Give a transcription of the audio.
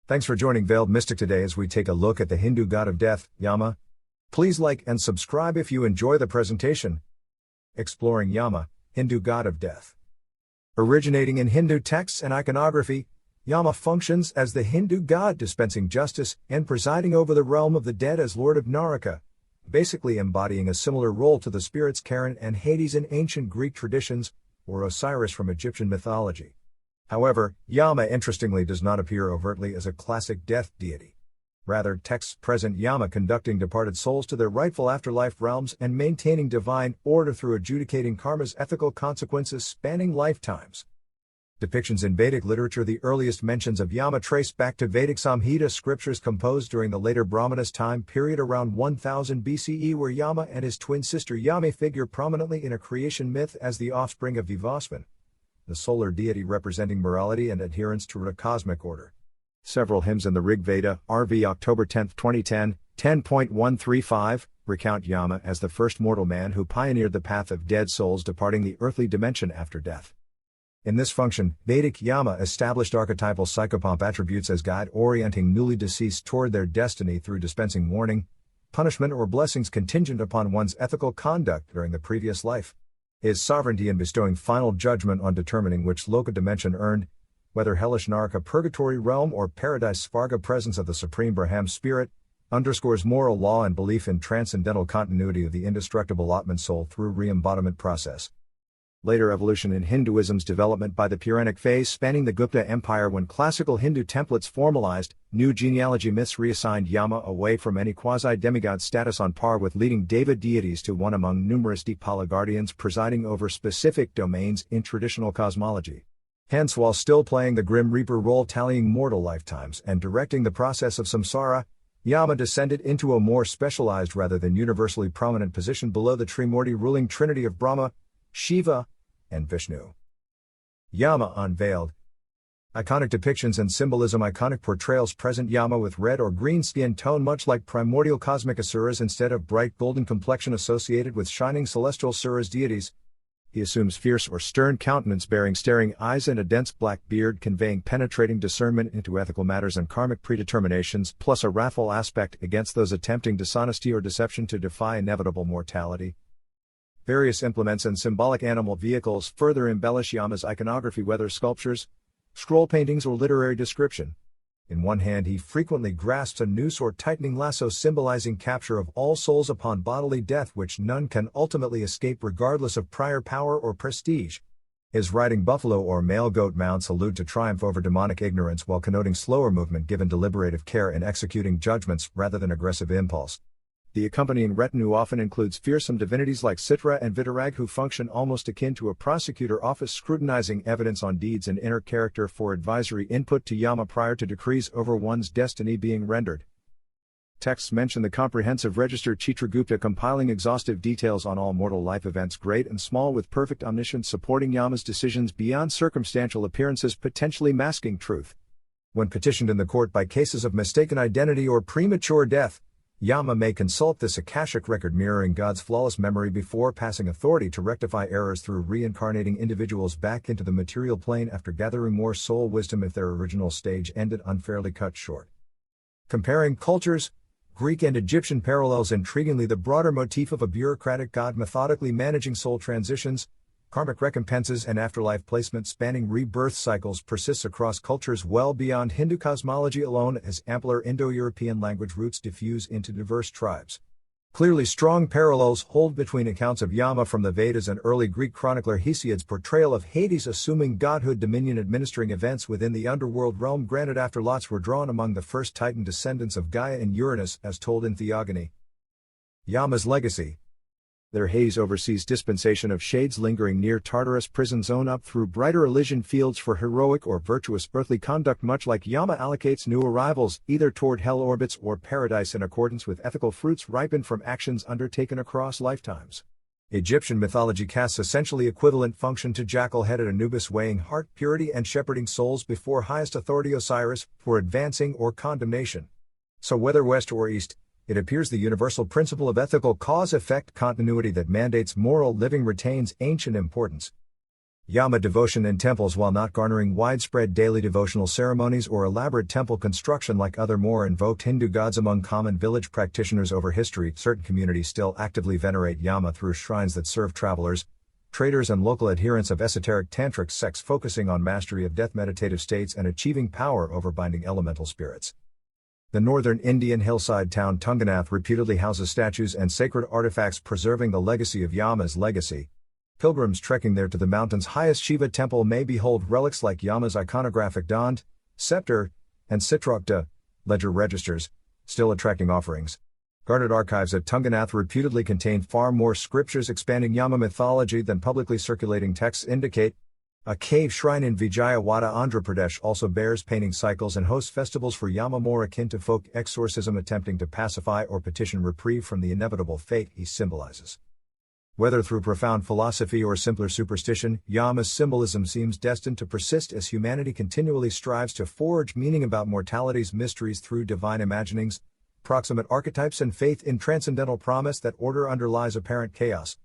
Thanks for joining Veiled Mystic today as we take a look at the Hindu god of death, Yama. Please like and subscribe if you enjoy the presentation. Exploring Yama, Hindu god of death. Originating in Hindu texts and iconography, Yama functions as the Hindu god dispensing justice and presiding over the realm of the dead as Lord of Naraka, basically embodying a similar role to the spirits Charon and Hades in ancient Greek traditions, or Osiris from Egyptian mythology. However, Yama interestingly does not appear overtly as a classic death deity. Rather, texts present Yama conducting departed souls to their rightful afterlife realms and maintaining divine order through adjudicating karma's ethical consequences spanning lifetimes. Depictions in Vedic literature. The earliest mentions of Yama trace back to Vedic Samhita scriptures composed during the later Brahmanas time period around 1000 BCE, where Yama and his twin sister Yami figure prominently in a creation myth as the offspring of Vivasvan, the solar deity representing morality and adherence to a cosmic order. Several hymns in the Rig Veda, RV October 10, 2010, 10.135, recount Yama as the first mortal man who pioneered the path of dead souls departing the earthly dimension after death. In this function, Vedic Yama established archetypal psychopomp attributes as guide orienting newly deceased toward their destiny through dispensing warning, punishment or blessings contingent upon one's ethical conduct during the previous life. His sovereignty in bestowing final judgment on determining which loka dimension earned, whether hellish Naraka purgatory realm or paradise Svarga presence of the Supreme Brahman Spirit, underscores moral law and belief in transcendental continuity of the indestructible Atman soul through re-embodiment process. Later evolution in Hinduism's development by the Puranic phase spanning the Gupta Empire, when classical Hindu templates formalized, new genealogy myths reassigned Yama away from any quasi-demigod status on par with leading deva deities to one among numerous Dipala guardians presiding over specific domains in traditional cosmology. Hence, while still playing the Grim Reaper role tallying mortal lifetimes and directing the process of samsara, Yama descended into a more specialized rather than universally prominent position below the Trimurti ruling trinity of Brahma, Shiva, and Vishnu. Yama unveiled. Iconic depictions and symbolism. Iconic portrayals present Yama with red or green skin tone, much like primordial cosmic asuras instead of bright golden complexion associated with shining celestial suras deities. He assumes fierce or stern countenance bearing staring eyes and a dense black beard conveying penetrating discernment into ethical matters and karmic predeterminations, plus a wrathful aspect against those attempting dishonesty or deception to defy inevitable mortality. Various implements and symbolic animal vehicles further embellish Yama's iconography, whether sculptures, scroll paintings or literary description. In one hand he frequently grasps a noose or tightening lasso symbolizing capture of all souls upon bodily death, which none can ultimately escape regardless of prior power or prestige. His riding buffalo or male goat mounts allude to triumph over demonic ignorance while connoting slower movement given deliberative care in executing judgments rather than aggressive impulse. The accompanying retinue often includes fearsome divinities like Citra and Vitarag, who function almost akin to a prosecutor office scrutinizing evidence on deeds and inner character for advisory input to Yama prior to decrees over one's destiny being rendered. Texts mention the comprehensive register Chitragupta compiling exhaustive details on all mortal life events great and small with perfect omniscience supporting Yama's decisions beyond circumstantial appearances potentially masking truth. When petitioned in the court by cases of mistaken identity or premature death, Yama may consult this Akashic record mirroring God's flawless memory before passing authority to rectify errors through reincarnating individuals back into the material plane after gathering more soul wisdom if their original stage ended unfairly cut short. Comparing cultures, Greek and Egyptian parallels. Intriguingly, the broader motif of a bureaucratic god methodically managing soul transitions, karmic recompenses and afterlife placement spanning rebirth cycles persists across cultures well beyond Hindu cosmology alone, as ampler Indo-European language roots diffuse into diverse tribes. Clearly strong parallels hold between accounts of Yama from the Vedas and early Greek chronicler Hesiod's portrayal of Hades assuming godhood dominion administering events within the underworld realm. Granted, after lots were drawn among the first Titan descendants of Gaia and Uranus as told in Theogony. Yama's legacy. Their haze oversees dispensation of shades lingering near Tartarus prison zone up through brighter Elysian fields for heroic or virtuous earthly conduct, much like Yama allocates new arrivals either toward hell orbits or paradise in accordance with ethical fruits ripened from actions undertaken across lifetimes. Egyptian mythology casts essentially equivalent function to jackal-headed Anubis weighing heart purity and shepherding souls before highest authority Osiris for advancing or condemnation. So whether west or east, it appears the universal principle of ethical cause-effect continuity that mandates moral living retains ancient importance. Yama devotion in temples. While not garnering widespread daily devotional ceremonies or elaborate temple construction like other more invoked Hindu gods among common village practitioners over history, certain communities still actively venerate Yama through shrines that serve travelers, traders and local adherents of esoteric tantric sects focusing on mastery of death meditative states and achieving power over binding elemental spirits. The northern Indian hillside town Tunganath reputedly houses statues and sacred artifacts preserving the legacy of Yama's legacy. Pilgrims trekking there to the mountain's highest Shiva temple may behold relics like Yama's iconographic dand, scepter, and Citrokta, ledger registers, still attracting offerings. Guarded archives at Tunganath reputedly contain far more scriptures expanding Yama mythology than publicly circulating texts indicate. A cave shrine in Vijayawada, Andhra Pradesh also bears painting cycles and hosts festivals for Yama more akin to folk exorcism attempting to pacify or petition reprieve from the inevitable fate he symbolizes. Whether through profound philosophy or simpler superstition, Yama's symbolism seems destined to persist as humanity continually strives to forge meaning about mortality's mysteries through divine imaginings, proximate archetypes and faith in transcendental promise that order underlies apparent chaos.